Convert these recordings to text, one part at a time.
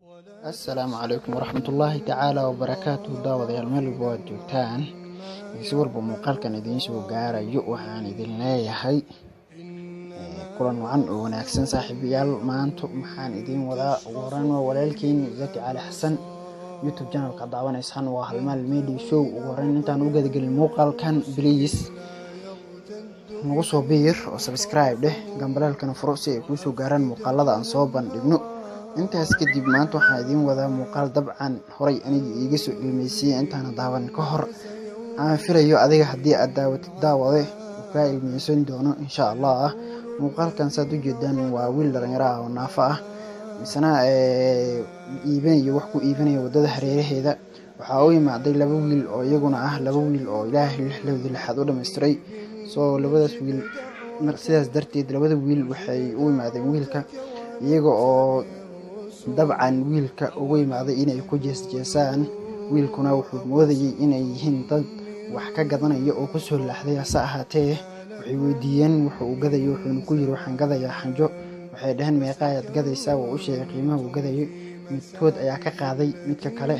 السلام عليكم ورحمة الله تعالى وبركاته داودyaal meel walba waad joogtaan si walba muuqaalkan idiin soo gaarayo waxaan idin leeyahay kulan wacan oo wanaagsan saaxiibayaal maanta maxaan idin wadaa ugu horreyn waa walaalkiin Zaki Cali Xasan YouTube channel ka daawanaysan waa Halmaal Media Show ugu horreyn intaan u gadagelin muuqaalkan please nagu soo biir oo subscribe dheh gambalaalkana furo si ay kuu soo gaaraan muuqaalada aan soo bandhigno intaas kadib maanta waxaan idin wadaa muuqaal dabcan horay aniga iiga soo ilmeysiyay intaan daawan ka hor aan filayo adiga haddii aad daawade ka ilmeysan doono insha Allah muuqaalkan saad u jeedaan waa wiil dhalinyaro ah oo naafo ah misna iibinayo wax ku iibinayo wadada hareeraheeda waxa uu yimaaday laba wiil oo iyaguna ah laba wiil oo Ilaahay lixad u dhameystiray soo labadaas wiil sidaas darteed labada wiil waxay u yimaadeen wiilka iyaga oo dabcan wiilka ugu yimaaday inay ku jeesjeesaan wiilkuna wuxuu moodayay inay yihiin dad wax ka gadanayo oo ku soo laaxday ahaatee waxay weydiiyeen wuxuu u gadayo wuxuu ku yiri waxaan gadayaa xanjo waxay dhahan meeqaayad gadaysaa oo u sheegay qiimaha uu gadayo midkood ayaa ka qaaday midka kale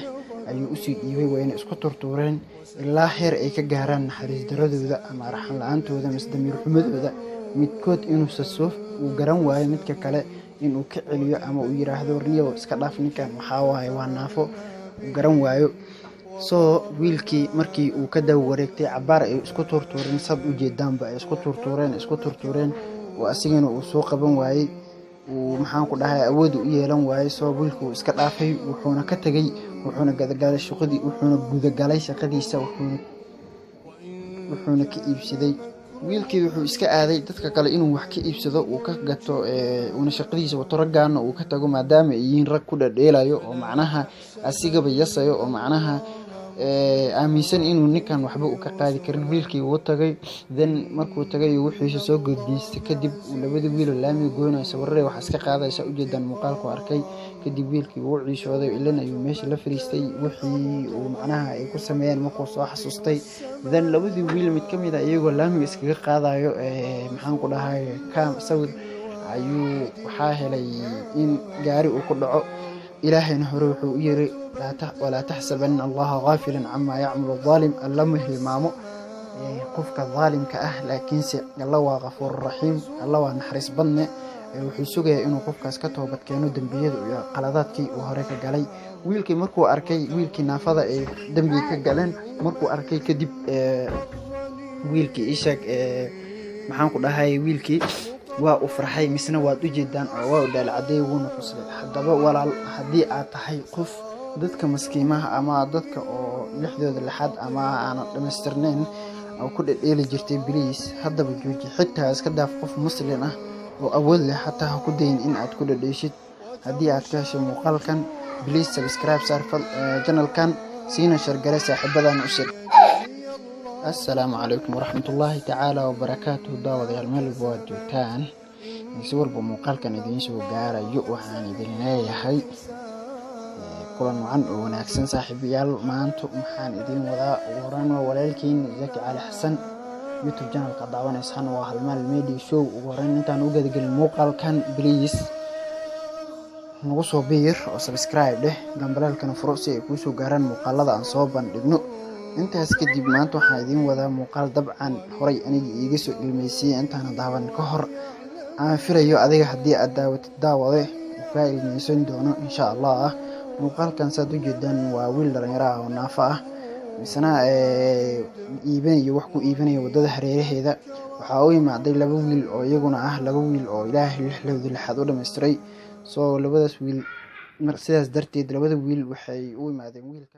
ayuu u sii dhiibay wayna isku turtureen ilaa heer ay ka gaaraan naxariis daradooda ama raxan la'aantooda masdamiir xumadooda midkood inuu soo uu garan waayo midka kale inuu ka celiyo ama uu yiraahdo warniyo iska dhaaf ninkan waxa waaye waa naafo garan waayo soo wiilkii markii uu ka daw wareegtay cabaar ay isku turtureen sad u jeedaanba ay isku turtureen oo asigana uu soo qaban waayay uu maxaan ku dhahay awood u yeelan waayay soo wiilku iska dhaafay wuxuuna ka tagay wuxuuna gadagalay shaqadii wuxuuna gudagalay shaqadiisa wuxuuna ka iibsaday wiilkii wuxuu iska aaday dadka kale inuu wax ka iibsado uu ka gato una shaqadiisa wato raggaana uu ka tago maadaama ay yihiin rag ku dhadheelayo oo macnaha asigaba yasayo oo macnaha aaminsan inuu ninkan waxba u ka qaadi karin wiilkii uu tagay markuu tagay wuxuu soo gudbistay kadib labada wiil laamiga gooynay sawirray wax iska qaadaysa u jeedan muuqaalku arkay kadib wiilkii uu ciishooday ilaa ayuu meesha la fariistay wixii uu macnaha ay ku sameeyeen markuu soo xasuustay labadii wiil mid kamid ah iyagoo laamiga iskaga qaadayo maxaan ku dhahay sawir ayuu waxa helay in gaari uu ku dhaco ilaahayna hore wuxuu yiri ولا تحسبن الله غافلا عما يعمل الظالم اللهم hilmaamo qofka zaalimka ah laakiinse Allah waa Ghafuur Rahiim Allah waa naxariis badne wuxuu sugayaa inuu qofkaas ka toobad keeno dambiyada iyo qaladaadkii uu hore ka galay wiilkii markuu arkay wiilkii naafada ee dambi ka galeen markuu arkay kadib wiilkii ishaq maxaan ku dhahay wiilkii waa u farxay misna waad u jeedaan oo waa u dhalcaday wuuna xuslay hadaba walaal hadii aad tahay qof dadka maskiimaha ama dadka oo lixdooda laxad ama aan dhameystirnayn oo ku dhadheeli jirtay please hadaba jooji xitaa iska daaf qof muslim ah oo awood leh hataa ku dayn in aad ku dhadheeshid hadii aad ka hesho muuqaalkan please subscribe channelkan siina share gare saaxiibadan u shir السلام عليكم ورحمة الله تعالى وبركاته داودyaal meel walba waad joogtaan si walba muuqaalkan idiin soo gaarayo waxaan idin leeyahay kulan wacan oo wanaagsan saaxiibayaal maanta maxaan idin wadaa ugu horreyn waa walaalkiin Zaki Cali Xasan YouTube channel ka daawanaysan waa Halmaal Media Show ugu horreyn intaan u gadagelin muuqaalkan please nagu soo biir oo subscribe dheh gambalaalkana furo si ay kuu soo gaaraan muuqaalada aan soo bandhigno intaas kadib maanta waxaan idin wadaa muuqaal dabcan horay aniga iiga soo ilmeysiyay intaan daawan ka hor aan filayo adiga haddii aad daawade ka ilmeysan doono insha Allah muuqaalkan saad u jeedaan waa wiil dhalinyaro ah oo naafo ah misna iibinayo wax ku iibinayo wadada hareeraheeda waxa uu yimaaday laba wiil oo iyaguna ah laba wiil oo Ilaahay lixad u dhameystiray soo labadaas wiil sidaas darteed labada wiil waxay u yimaadeen wiilka